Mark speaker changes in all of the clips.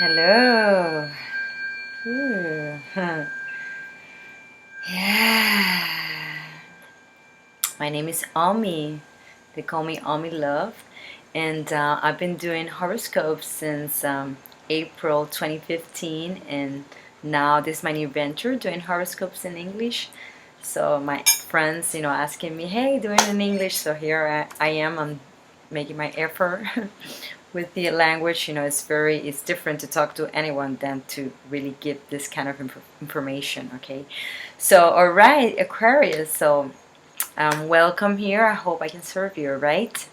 Speaker 1: Hello. Ooh, huh. Yeah. My name is Ami. They call me Ami Love. And I've been doing horoscopes since April 2015. And now this is my new venture, doing horoscopes in English. So my friends, asking me, hey, doing it in English. So here I am. I'm making my effort with the language. It's different to talk to anyone than to really give this kind of information. Okay, so all right, Aquarius. So welcome here. I hope I can serve you. All right.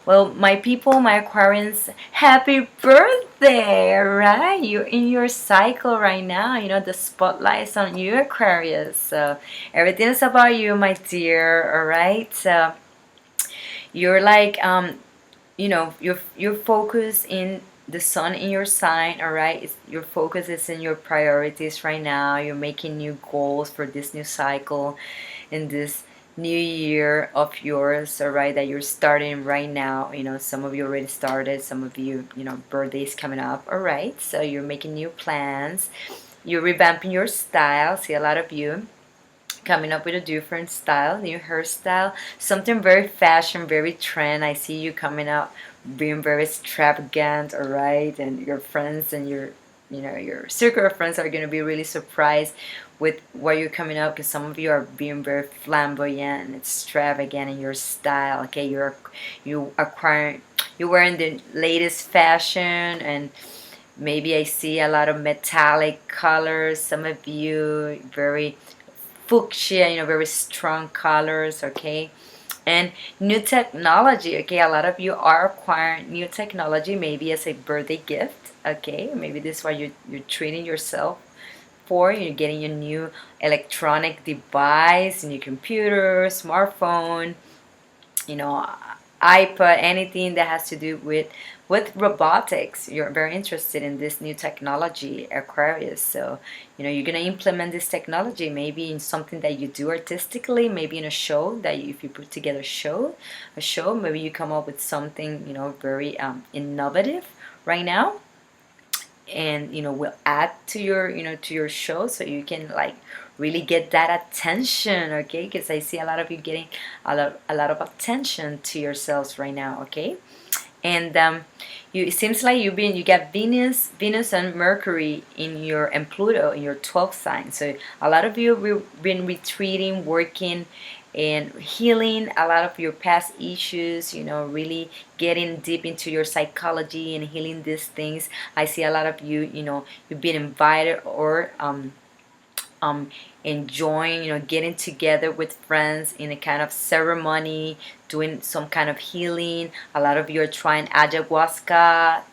Speaker 1: Well, my people, my Aquarians, happy birthday! All right, you're in your cycle right now. The spotlight's on you, Aquarius. So everything is about you, my dear. All right. So you're like your focus in the sun in your sign. All right, your focus is in your priorities right now. You're making new goals for this new cycle in this new year of yours. All right, that you're starting right now. Some of you already started, some of you, birthdays coming up. All right, so you're making new plans, you're revamping your style. See, a lot of you coming up with a different style, new hairstyle, something very fashion, very trend. I see you coming out being very extravagant, all right, and your friends and your circle of friends are going to be really surprised with what you're coming up, because some of you are being very flamboyant and extravagant in your style. Okay, you're wearing the latest fashion, and maybe I see a lot of metallic colors. Some of you very fuchsia, very strong colors. Okay, and new technology. Okay, a lot of you are acquiring new technology, maybe as a birthday gift. Okay, maybe this is why you're treating yourself for. You're getting a new electronic device, new computer, smartphone, you know iPad, anything that has to do with robotics. You're very interested in this new technology, Aquarius. So you're going to implement this technology maybe in something that you do artistically, maybe in a show that if you put together a show, maybe you come up with something very innovative right now, and will add to your show, so you can like really get that attention. Okay, because I see a lot of you getting a lot of attention to yourselves right now. Okay, and it seems like you got Venus and Mercury in your, and Pluto in your 12th sign. So a lot of you have been retreating, working and healing a lot of your past issues, really getting deep into your psychology and healing these things. I see a lot of you, you've been invited or um, enjoying, getting together with friends in a kind of ceremony, doing some kind of healing. A lot of you are trying ayahuasca,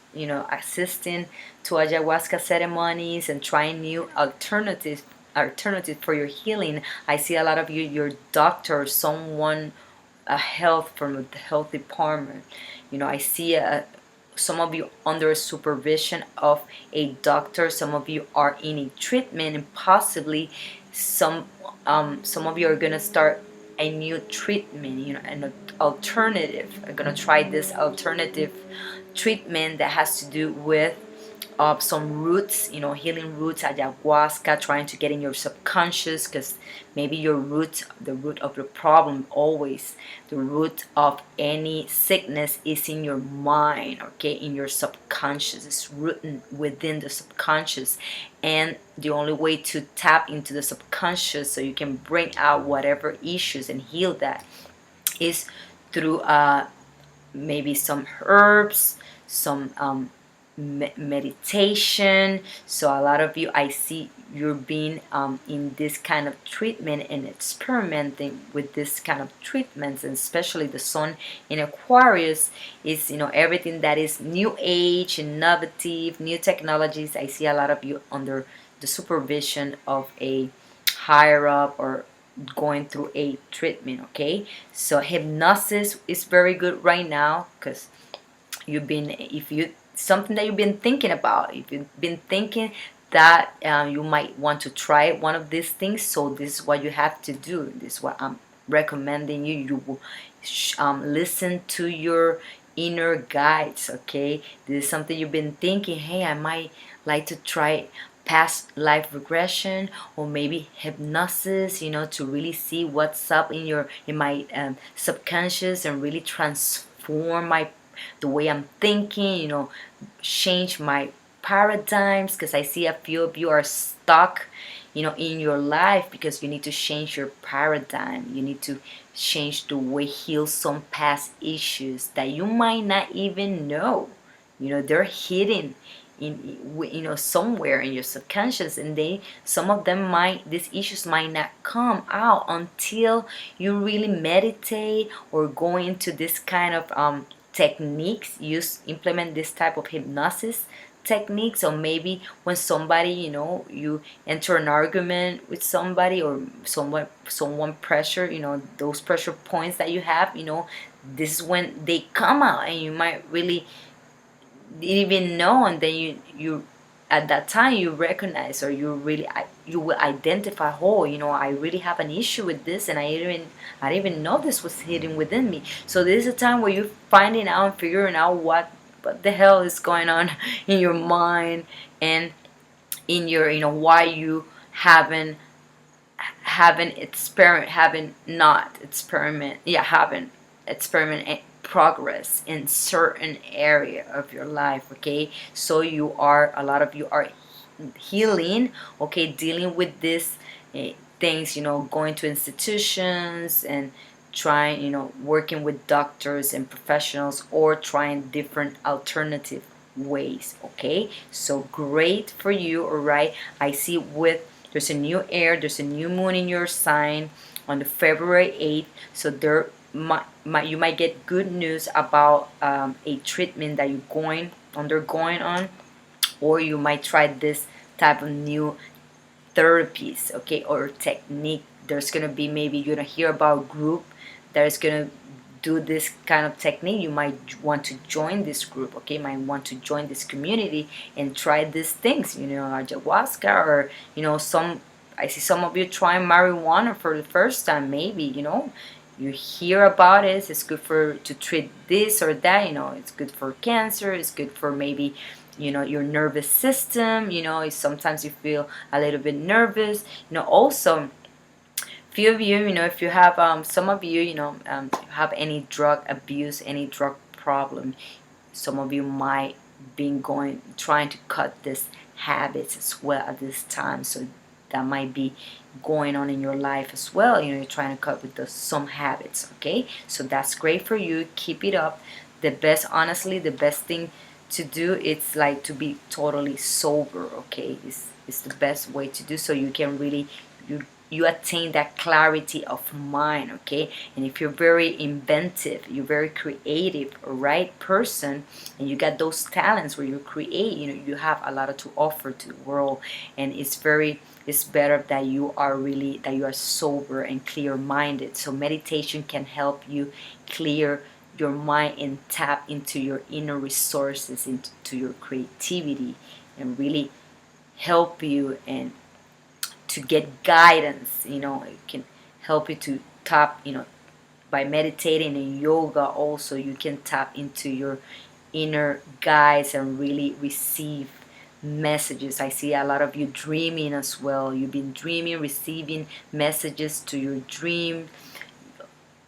Speaker 1: assisting to ayahuasca ceremonies and trying new alternatives for your healing. I see a lot of you, your doctor, someone, a health from the health department. I see some of you under supervision of a doctor. Some of you are in a treatment, and possibly some of you are gonna start a new treatment, an alternative. I'm gonna try this alternative treatment that has to do with some roots, healing roots, ayahuasca, trying to get in your subconscious, because maybe the root of the problem, always the root of any sickness is in your mind. Okay, in your subconscious. It's rooted within the subconscious, and the only way to tap into the subconscious so you can bring out whatever issues and heal that is through maybe some herbs, some meditation. So a lot of you, I see you're being in this kind of treatment and experimenting with this kind of treatments, and especially the sun in Aquarius is everything that is new age, innovative, new technologies. I see a lot of you under the supervision of a higher up or going through a treatment. Okay, so hypnosis is very good right now, because if you something that you've been thinking about, if you've been thinking that you might want to try one of these things, so this is what you have to do. This is what I'm recommending you. You will listen to your inner guides. Okay, this is something you've been thinking, hey, I might like to try past life regression, or maybe hypnosis, to really see what's up in my subconscious, and really transform the way I'm thinking, change my paradigms, because I see a few of you are stuck, in your life, because you need to change your paradigm. You need to change the way, heal some past issues that you might not even know. They're hidden in, somewhere in your subconscious, and some of them these issues might not come out until you really meditate or go into this kind of techniques, implement this type of hypnosis techniques. Or maybe when somebody, you enter an argument with somebody, or someone pressure, those pressure points that you have, this is when they come out, and you might really didn't even know, and then you at that time you recognize, or you will identify, oh, I really have an issue with this, and I didn't even know this was hidden within me. So this is a time where you're finding out and figuring out what the hell is going on in your mind, and in your, why you haven't not experiment yeah haven't experiment progress in certain area of your life. Okay, so a lot of you are healing, okay, dealing with this things, going to institutions and trying, working with doctors and professionals, or trying different alternative ways. Okay, so great for you. All right, I see there's a new there's a new moon in your sign on the February 8th. So you might get good news about a treatment that you're undergoing on, or you might try this type of new therapies, okay, or technique. There's gonna be, maybe you're gonna hear about a group that is gonna do this kind of technique. You might want to join this group, okay, might want to join this community and try these things, ayahuasca, or I see some of you trying marijuana for the first time. Maybe you hear about it. It's good to treat this or that. It's good for cancer. It's good for maybe your nervous system. Sometimes you feel a little bit nervous. Also, few of you, if you have some of you, have any drug abuse, any drug problem, some of you might be trying to cut this habits as well at this time. So that might be going on in your life as well. You're trying to cut with some habits. Okay, so that's great for you. Keep it up. Honestly, the best thing to do, it's like to be totally sober. Okay, it's the best way to do, so you can really you attain that clarity of mind. Okay, and if you're very inventive, you're very creative, a right person, and you got those talents where you create, you have a lot to offer to the world. And it's better that you are sober and clear minded. So meditation can help you clear your mind and tap into your inner resources, into your creativity, and really help you and to get guidance. It can help you to tap, by meditating and yoga also, you can tap into your inner guides and really receive messages. I see a lot of you dreaming as well. You've been dreaming, receiving messages to your dream.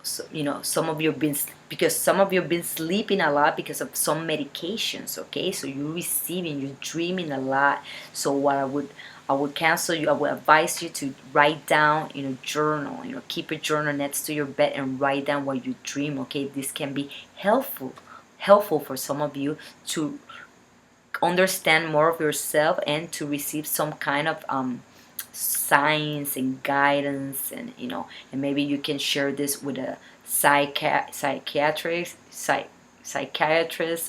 Speaker 1: So, some of you have been, because some of you have been sleeping a lot because of some medications. Okay, so you're dreaming a lot. So what I would counsel you, I would advise you to write down, journal, keep a journal next to your bed and write down what you dream. Okay, this can be helpful for some of you to understand more of yourself and to receive some kind of signs and guidance. And and maybe you can share this with a psychiatrist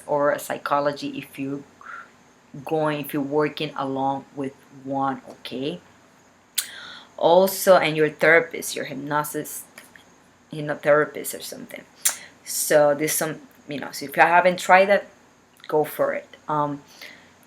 Speaker 1: or a psychology, if you're working along with one. Okay, also, and your therapist, your hypnotherapist or something. So there's some, so if you haven't tried that, go for it.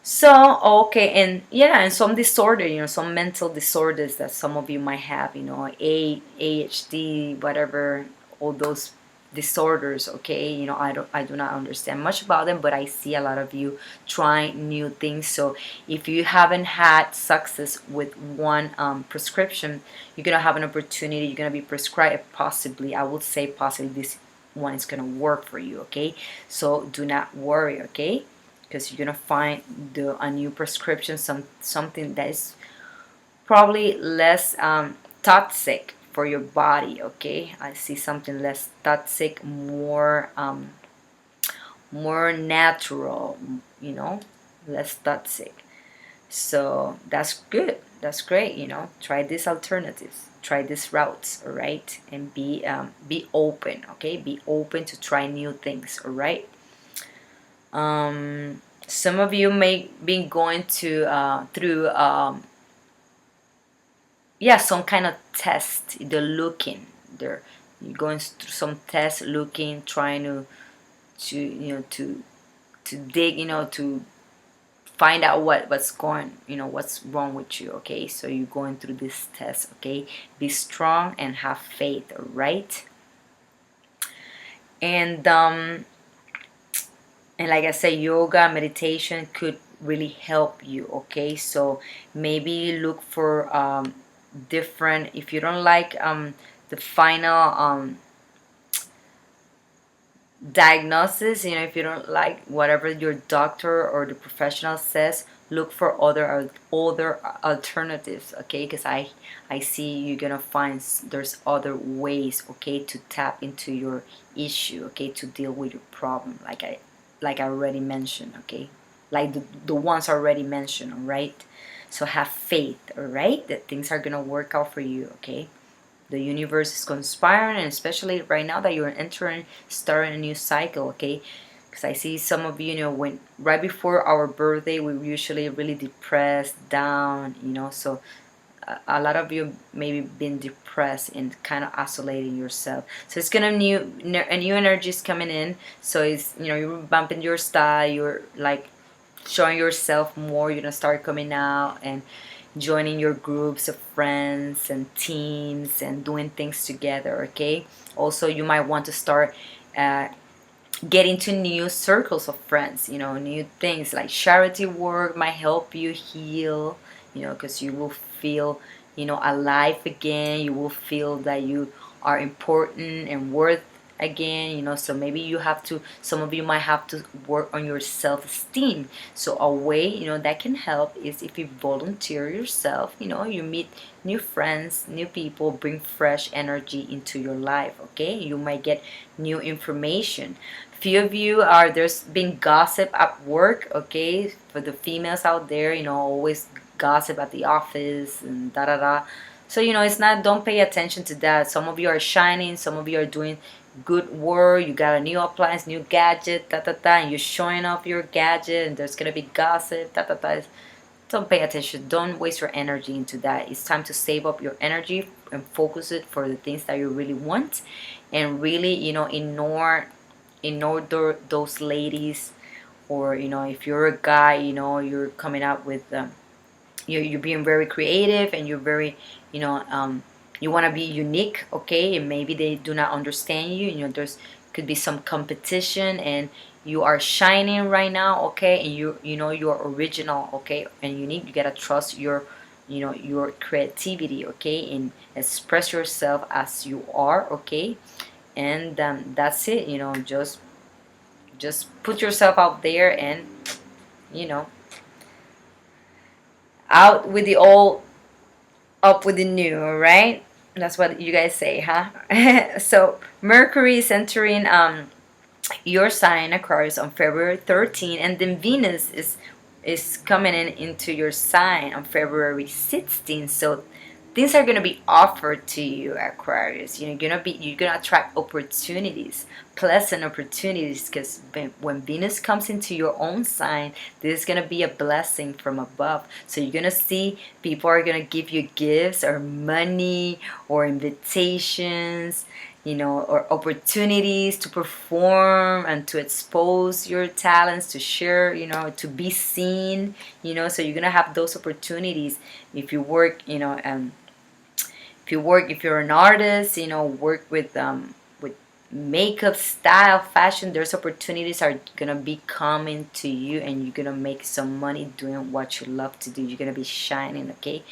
Speaker 1: So okay, and yeah, and some disorder, some mental disorders that some of you might have, ADHD, whatever, all those disorders, okay? I do not understand much about them, but I see a lot of you trying new things. So if you haven't had success with one prescription, you're gonna have an opportunity. You're gonna be prescribed, possibly, I would say possibly, this one is gonna work for you, okay? So do not worry, okay? Because you're gonna find a new prescription, something that is probably less toxic for your body, okay? I see something less toxic, more natural, less toxic. So that's good, that's great. Try these alternatives, try these routes, all right? And be open, okay? Be open to try new things, all right? Some of you may be going to through yeah, some kind of test. They're looking, they're going through some test, looking, trying to dig, to find out what's wrong with you, okay? So you're going through this test, okay? Be strong and have faith, all right? And like I said, yoga, meditation could really help you, okay? So maybe look for different, if you don't like the final diagnosis, if you don't like whatever your doctor or the professional says, look for other alternatives, okay? Because I see you're gonna find there's other ways, okay, to tap into your issue, okay, to deal with your problem, like I already mentioned, okay? Like the ones already mentioned, all right? So have faith, all right, that things are gonna work out for you, okay? The universe is conspiring, and especially right now that you're starting a new cycle, okay? Because I see some of you, when right before our birthday, we're usually really depressed, down, so a lot of you maybe been depressed and kind of isolating yourself. So it's gonna a new energy is coming in. So it's, you're bumping your style, you're like showing yourself more. You're gonna start coming out and joining your groups of friends and teams and doing things together, okay? Also, you might want to start getting to new circles of friends, new things like charity work might help you heal, because you will feel, alive again. You will feel that you are important and worth again, so maybe some of you might have to work on your self-esteem. So a way, that can help is if you volunteer yourself, you meet new friends, new people, bring fresh energy into your life, okay? You might get new information. Few of you there's been gossip at work, okay? For the females out there, always gossip at the office and da da da. So it's not, don't pay attention to that. Some of you are shining, some of you are doing good work. You got a new appliance, new gadget, da da da, and you're showing off your gadget, and there's gonna be gossip, da da da. Don't pay attention. Don't waste your energy into that. It's time to save up your energy and focus it for the things that you really want, and really, ignore those ladies, or if you're a guy, you're coming up with you're being very creative, and you're very, you want to be unique, okay? And maybe they do not understand you. There's could be some competition, and you are shining right now, okay? And you're original, okay, and unique. You gotta trust your creativity, okay, and express yourself as you are, okay? And that's it. Just put yourself out there, and you know out with the old, up with the new, all right? That's what you guys say, huh? So Mercury is entering your sign, Aquarius, on February 13, and then Venus is coming into your sign on February 16. So things are gonna be offered to you, Aquarius. You're gonna attract opportunities, pleasant opportunities, because when Venus comes into your own sign, this is gonna be a blessing from above. So you're gonna see people are gonna give you gifts or money or invitations, or opportunities to perform and to expose your talents, to share, to be seen, so you're gonna have those opportunities. If you work, if you're an artist, work with makeup, style, fashion, there's opportunities are gonna be coming to you, and you're gonna make some money doing what you love to do. You're gonna be shining, okay,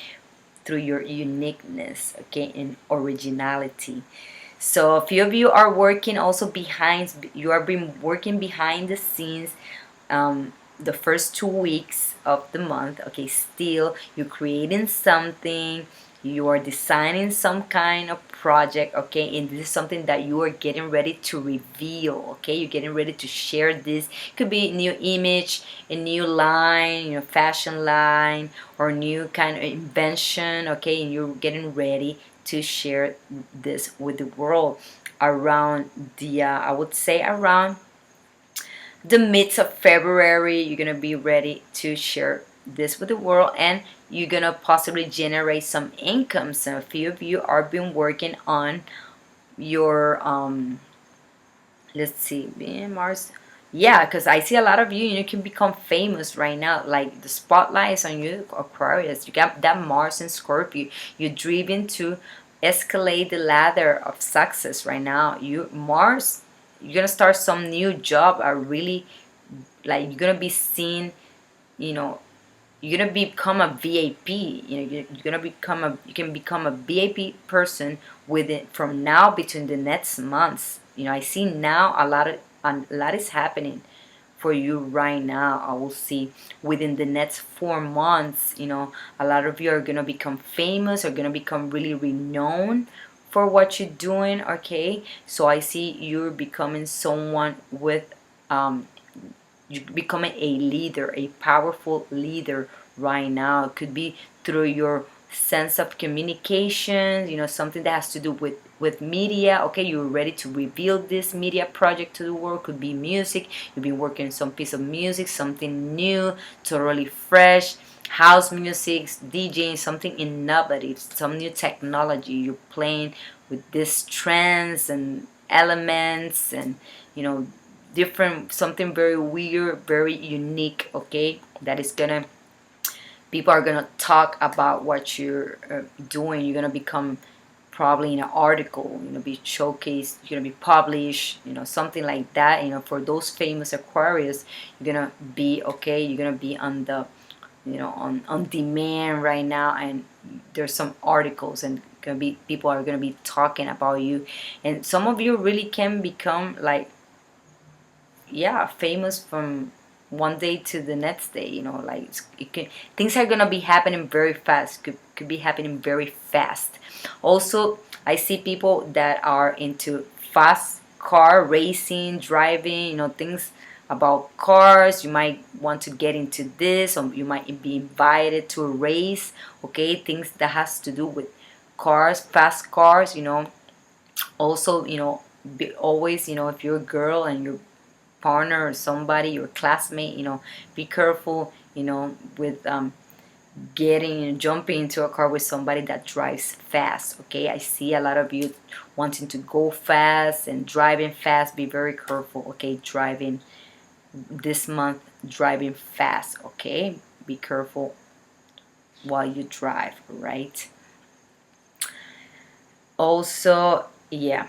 Speaker 1: through your uniqueness, okay, and originality. So a few of you are working also behind, you are been working behind the scenes, the first 2 weeks of the month, okay. Still, you're creating something, you are designing some kind of project, okay, and this is something that you are getting ready to reveal, okay. You're getting ready to share this. It could be new image, a new line, fashion line, or new kind of invention, okay, and you're getting ready to share this with the world around the I would say around the midst of February. You're gonna be ready to share this with the world, and you're gonna possibly generate some income. So a few of you are been working on your let's see, being Mars. Yeah, because I see a lot of you, you can become famous right now. Like the spotlight is on you, Aquarius. You got that Mars in Scorpio. You're driven to escalate the ladder of success right now. You Mars, you're gonna start some new job. Are really like you're gonna be seen. You know, you're gonna become a VIP. You're gonna become a you can become a VIP person within from now between the next months. I see now a lot is happening for you right now. I will see within the next 4 months. A lot of you are gonna become famous, are gonna become really renowned for what you're doing. Okay, so I see you're becoming someone with you becoming a leader, a powerful leader right now. It could be through your sense of communication, something that has to do with media. Okay, you're ready to reveal this media project to the world. Could be music. You've been working on some piece of music, something new, totally fresh, house music, DJing, something innovative, some new technology. You're playing with these trends and elements, and you know different, something very weird, very unique, okay, that is gonna, people are gonna talk about what you're doing. You're gonna become probably in an article, be showcased, you're gonna be published, something like that. For those famous Aquarius, you're gonna be okay, you're gonna be on the, on demand right now, and there's some articles, and gonna be, people are gonna be talking about you, and some of you really can become like, yeah, famous from one day to the next day. Like it can, things are gonna be happening very fast. Could be happening very fast. Also, I see people that are into fast car racing, driving. Things about cars. You might want to get into this, or you might be invited to a race. Okay, things that has to do with cars, fast cars. Also, be always, if you're a girl and you're partner or somebody, your classmate, be careful, with getting and jumping into a car with somebody that drives fast. Okay, I see a lot of you wanting to go fast and driving fast. Be very careful, okay, driving this month, driving fast. Okay, be careful while you drive, right? Also, yeah,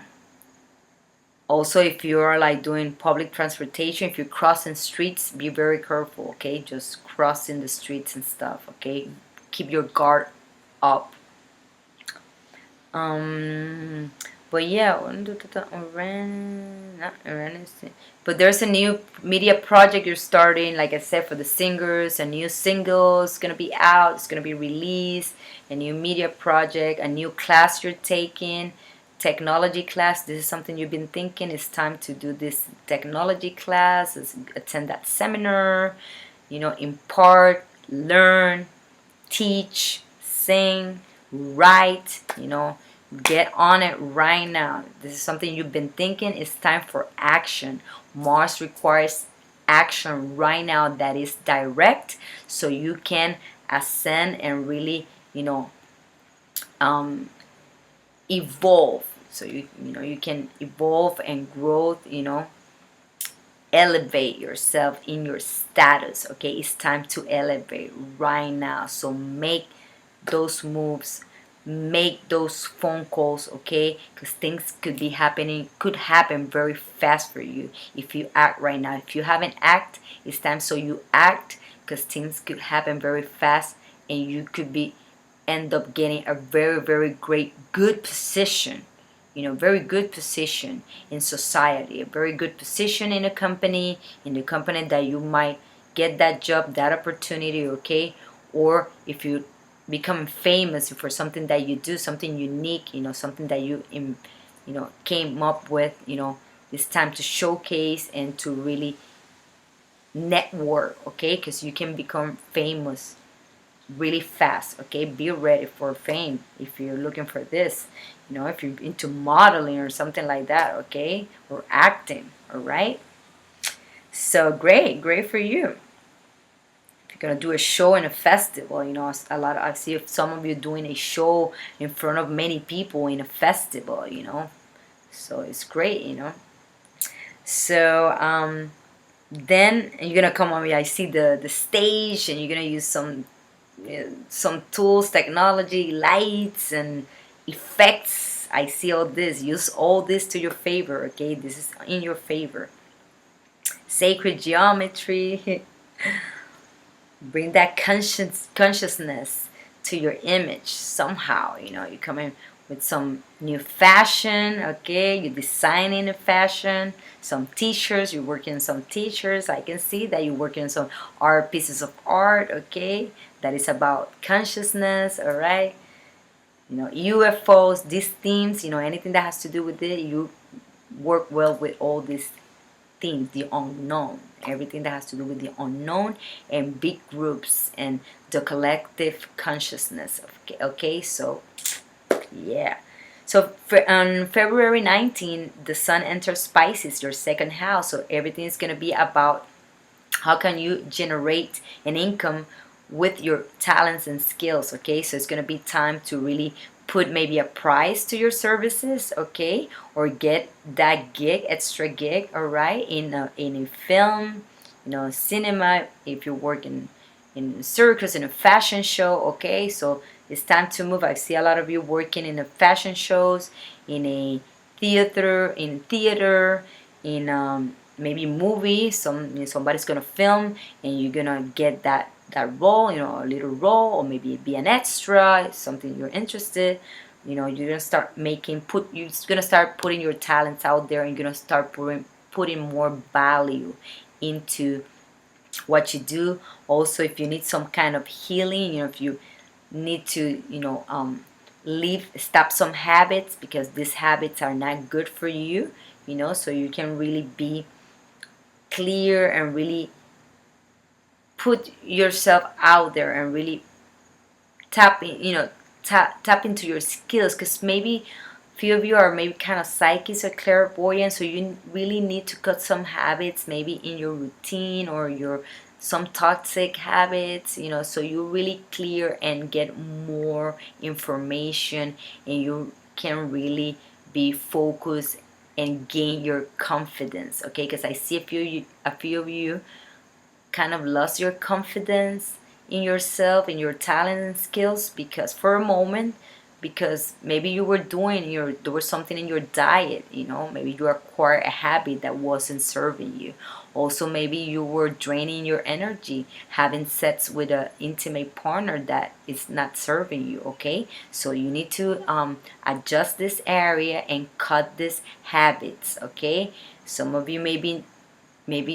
Speaker 1: also, if you're like doing public transportation, if you're crossing streets, be very careful, okay? Just crossing the streets and stuff, okay? Keep your guard up. Um, but yeah, but there's a new media project you're starting, like I said, for the singers. A new single is gonna be out, it's gonna be released. A new media project, a new class you're taking, technology class. This is something you've been thinking, it's time to do this technology class, attend that seminar, impart, learn, teach, sing, write, get on it right now. This is something you've been thinking. It's time for action. Mars requires action right now that is direct, so you can ascend and really, evolve. So you can evolve and growth, elevate yourself in your status. Okay, it's time to elevate right now. So make those moves make those phone calls, okay? Because things could happen very fast for you if you act right now. If you haven't act, it's time so you act, because things could happen very fast, and you could be end up getting a very, very great, good position, very good position in society, a very good position in the company that you might get that job, that opportunity, okay? Or if you become famous for something that you do, something unique, something that came up with, it's time to showcase and to really network, okay? Because you can become famous really fast, okay? Be ready for fame if you're looking for this, if you're into modeling or something like that, okay? Or acting, all right? So great for you. If you're gonna do a show in a festival, I see some of you doing a show in front of many people in a festival, so it's great. So then you're gonna come on me. I see the stage, and you're gonna use some tools, technology, lights, and effects. I see all this. Use all this to your favor, okay? This is in your favor. Sacred geometry. Bring that consciousness to your image somehow. You come in with some new fashion, okay? You're designing a fashion, some t-shirts, you're working on some t-shirts. I can see that you're working on some pieces of art, okay? That is about consciousness, all right? UFOs, these themes, anything that has to do with it, you work well with all these themes, the unknown, everything that has to do with the unknown, and big groups and the collective consciousness, okay? So yeah. So on February 19, the sun enters Pisces, your second house. So everything is going to be about how can you generate an income with your talents and skills, okay? So it's going to be time to really put maybe a price to your services, okay? Or get that extra gig, all right? In a film, cinema, if you work in circus, in a fashion show, okay? So it's time to move. I see a lot of you working in the fashion shows, in a theater, in maybe movie. Somebody's gonna film, and you're gonna get that role, a little role, or maybe be an extra, something you're interested. You're gonna start you're gonna start putting your talents out there, and you're gonna start putting more value into what you do. Also, if you need some kind of healing, if you need to stop some habits, because these habits are not good for you, so you can really be clear and really put yourself out there and really tap into your skills, because maybe few of you are maybe kind of psychics or clairvoyant, so you really need to cut some habits maybe in your routine, or some toxic habits, so you really clear and get more information, and you can really be focused and gain your confidence, okay? Because I see a few of you kind of lost your confidence in yourself, in your talent and skills, because for a moment, because maybe you were there was something in your diet, maybe you acquired a habit that wasn't serving you. Also, maybe you were draining your energy, having sex with an intimate partner that is not serving you, okay? So you need to adjust this area and cut these habits, okay? Some of you maybe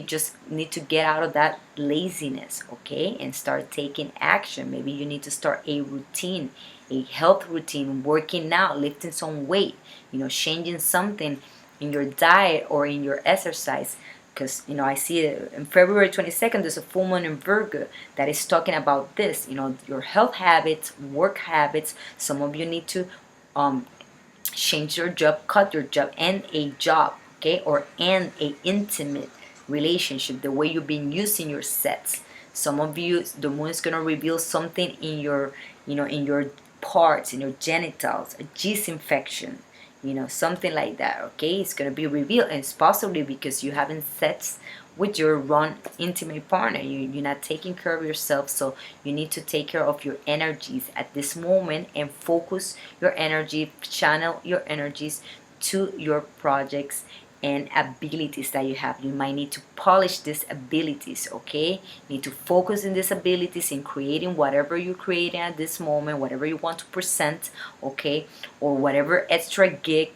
Speaker 1: just need to get out of that laziness, okay, and start taking action. Maybe you need to start a routine, a health routine, working out, lifting some weight, changing something in your diet or in your exercise. Because I see it in February 22nd, there's a full moon in Virgo that is talking about this, your health habits, work habits. Some of you need to change your job, cut your job, end a job, okay, or end a intimate relationship, the way you've been using your sets. Some of you, the moon is going to reveal something in your in your parts, in your genitals, a yeast infection, something like that, okay? It's going to be revealed, and it's possibly because you haven't sex with your wrong intimate partner. You're not taking care of yourself, so you need to take care of your energies at this moment and focus your energy, channel your energies to your projects and abilities that you have. You might need to polish these abilities, okay? You need to focus in these abilities in creating whatever you're creating at this moment, whatever you want to present, okay? Or whatever extra gig,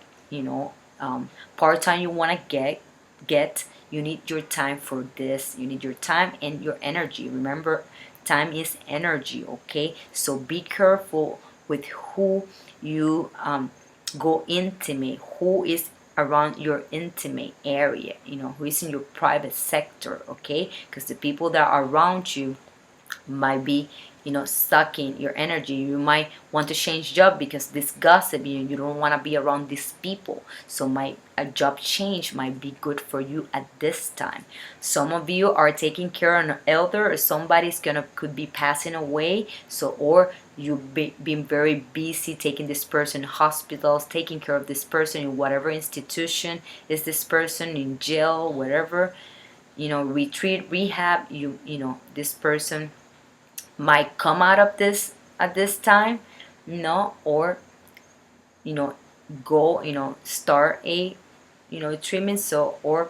Speaker 1: part-time you want to get. You need your time for this. You need your time and your energy. Remember, time is energy, okay? So be careful with who you go intimate, who is around your intimate area, who is in your private sector, okay? Because the people that are around you might be sucking your energy. You might want to change job because this gossip, you don't want to be around these people. So a job change might be good for you at this time. Some of you are taking care of an elder, or somebody's could be passing away. So, or you've been very busy taking this person to hospitals, taking care of this person in whatever institution is this person, in jail, whatever, retreat, rehab. This person might come out of this at this time, or go, start a treatment. So, or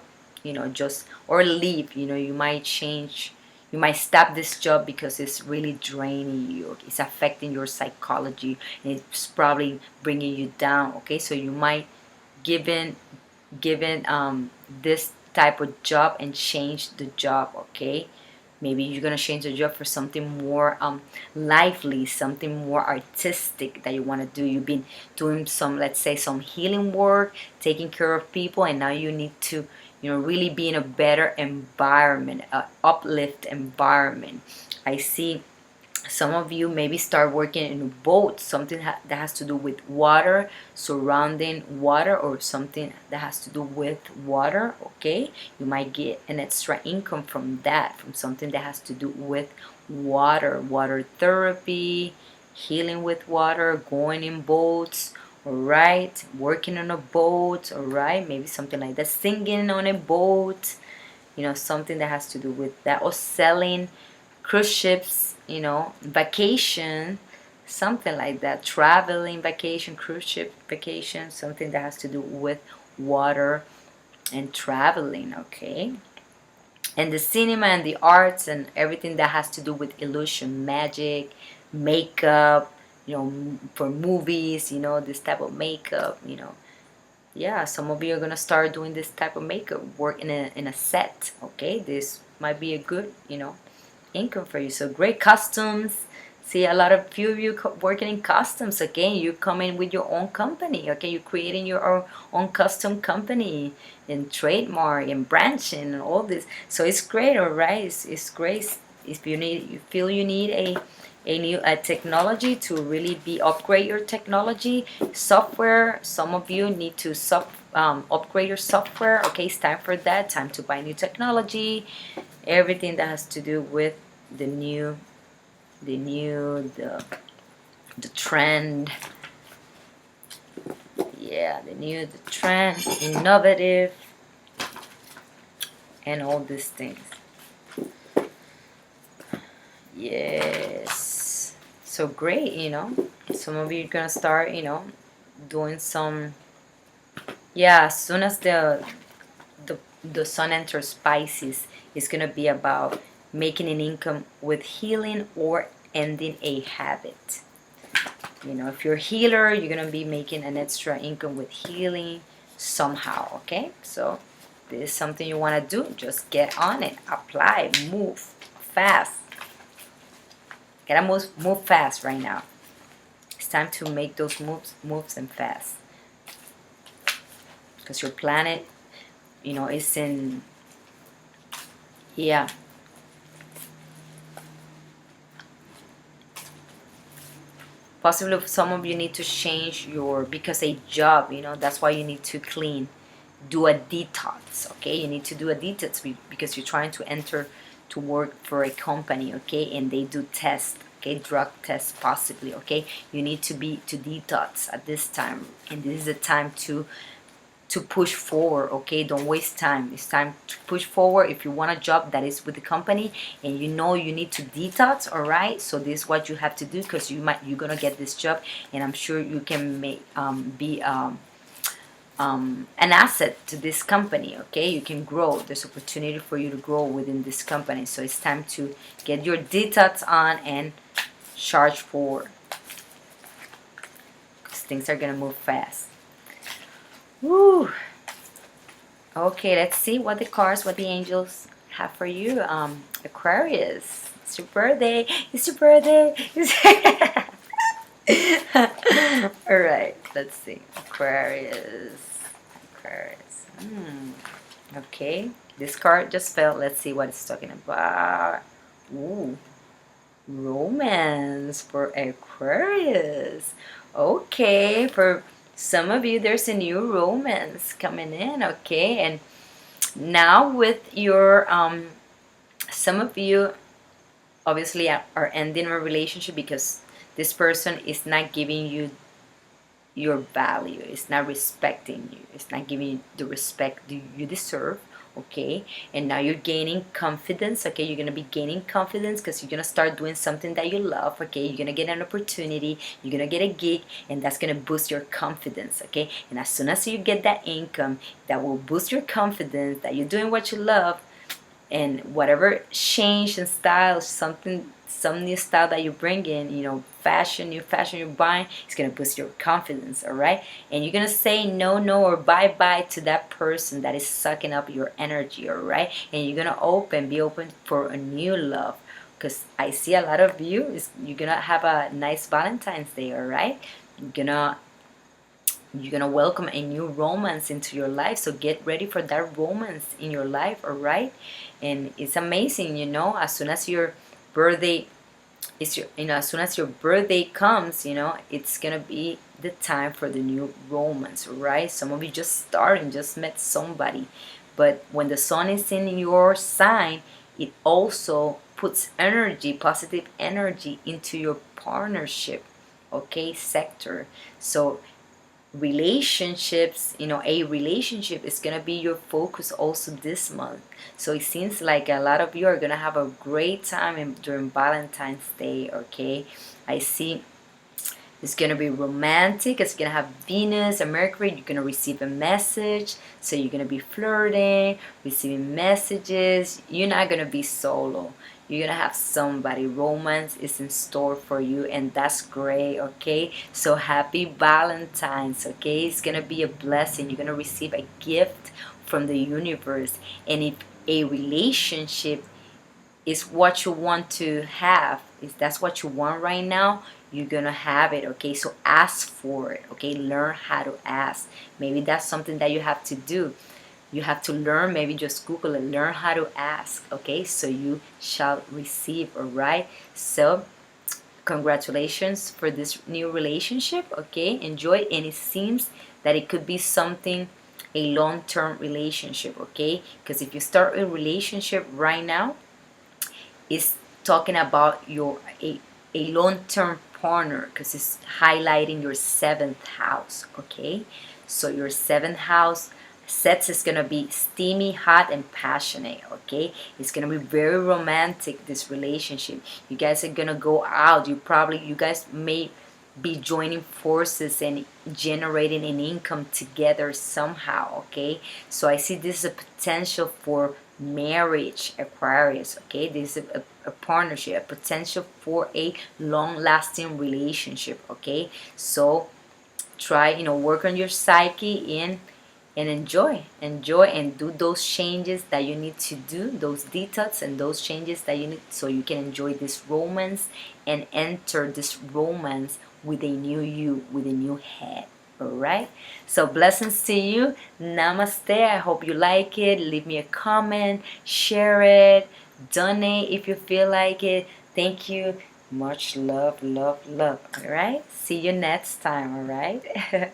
Speaker 1: just, or leave. You might change, you might stop this job because it's really draining you, it's affecting your psychology, and it's probably bringing you down, okay? So you might given this type of job and change the job, okay? Maybe you're gonna change the job for something more lively, something more artistic that you want to do. You've been doing some, let's say, some healing work, taking care of people, and now you need to, really be in a better environment, uplift environment. I see some of you maybe start working in a boat, something that has to do with water, surrounding water, or something that has to do with water, okay? You might get an extra income from that, from something that has to do with water therapy, healing with water, going in boats, all right? Working on a boat, all right? Maybe something like that, singing on a boat, something that has to do with that, or selling cruise ships, vacation, something like that, traveling vacation, cruise ship vacation, something that has to do with water and traveling, okay? And the cinema and the arts and everything that has to do with illusion, magic, makeup, for movies, this type of makeup, yeah, some of you are gonna start doing this type of makeup work in a set, okay? This might be a good, income for you. So great costumes. See, a lot of few of you working in costumes. Again, you come in with your own company, okay? You're creating your own custom company and trademark and branching and all this. So it's great, all right? It's great. If you feel you need a new technology to really upgrade your technology software. Some of you need to upgrade your software. Okay, it's time for that. Time to buy new technology. Everything that has to do with the trend. Yeah, the trend, innovative, and all these things. Yes. So great, Some of you are gonna start, doing some. Yeah, as soon as the sun enters Pisces, it's gonna be about making an income with healing or ending a habit. If you're a healer, you're gonna be making an extra income with healing somehow, okay? So this is something you want to do. Just get on it, apply, move fast. Gotta move fast right now. It's time to make those moves and fast, because your planet, is in, yeah. Possibly some of you need to change because a job, that's why you need to clean, do a detox, okay? You need to do a detox because you're trying to enter to work for a company, okay? And they do tests, okay? Drug tests possibly, okay? You need to detox at this time, and this is the time to to push forward. Okay, don't waste time. It's time to push forward. If you want a job that is with the company and you know you need to detox, all right, so this is what you have to do, because you're gonna get this job, and I'm sure you can make be an asset to this company. Okay, you can grow. There's opportunity for you to grow within this company, so it's time to get your detox on and charge forward, because things are gonna move fast. Woo. Okay, let's see what the cards, what the angels have for you. Aquarius, it's your birthday. It's your birthday. All right, let's see. Aquarius. Aquarius. Okay, this card just fell. Let's see what it's talking about. Ooh, romance for Aquarius. Okay, for some of you, there's a new romance coming in. Okay, and now with your some of you obviously are ending a relationship because this person is not giving you your value, it's not respecting you, it's not giving you the respect you deserve. Okay, and now you're gaining confidence. Okay, you're gonna be gaining confidence because you're gonna start doing something that you love. Okay, you're gonna get an opportunity, you're gonna get a gig, and that's gonna boost your confidence. Okay, and as soon as you get that income that will boost your confidence that you're doing what you love, and whatever change in style, some new style that you bring in, new fashion you're buying, it's gonna boost your confidence. All right, and you're gonna say no or bye bye to that person that is sucking up your energy. All right, and you're gonna be open for a new love, because I see a lot of you're gonna have a nice Valentine's Day. All right, you're gonna welcome a new romance into your life, so get ready for that romance in your life. All right, and it's amazing, as soon as your birthday as soon as your birthday comes, it's gonna be the time for the new romance. Right, some of you just met somebody, but when the sun is in your sign, it also puts positive energy into your partnership, okay, sector. So relationships, a relationship is gonna be your focus also this month. So it seems like a lot of you are gonna have a great time during Valentine's Day. Okay, I see it's gonna be romantic. It's gonna have Venus and Mercury. You're gonna receive a message, so you're gonna be flirting, receiving messages. You're not gonna be solo, you're gonna have somebody. Romance is in store for you, and that's great. Okay, so happy Valentine's. Okay, it's gonna be a blessing. You're gonna receive a gift from the universe, and if a relationship is what you want to have, if that's what you want right now, you're gonna have it. Okay, so ask for it. Okay, learn how to ask. Maybe that's something that you have to do. You have to learn, maybe just Google it, learn how to ask. Okay, so you shall receive. All right, so congratulations for this new relationship. Okay, enjoy, and it seems that it could be something, a long-term relationship. Okay, because if you start a relationship right now, it's talking about a long-term partner, because it's highlighting your seventh house. Okay, so your seventh house sets is gonna be steamy, hot, and passionate. Okay, it's gonna be very romantic, this relationship. You guys are gonna go out. You guys may be joining forces and generating an income together somehow. Okay, so I see this is a potential for marriage, Aquarius. Okay, this is a partnership, a potential for a long-lasting relationship. Okay, so try, work on your psyche and enjoy and do those changes that you need to do, those detox and those changes that you need, so you can enjoy this romance and enter this romance with a new you, with a new head. All right, so blessings to you. Namaste. I hope you like it. Leave me a comment, share it, donate if you feel like it. Thank you. Much love, love, love. All right, see you next time. All right.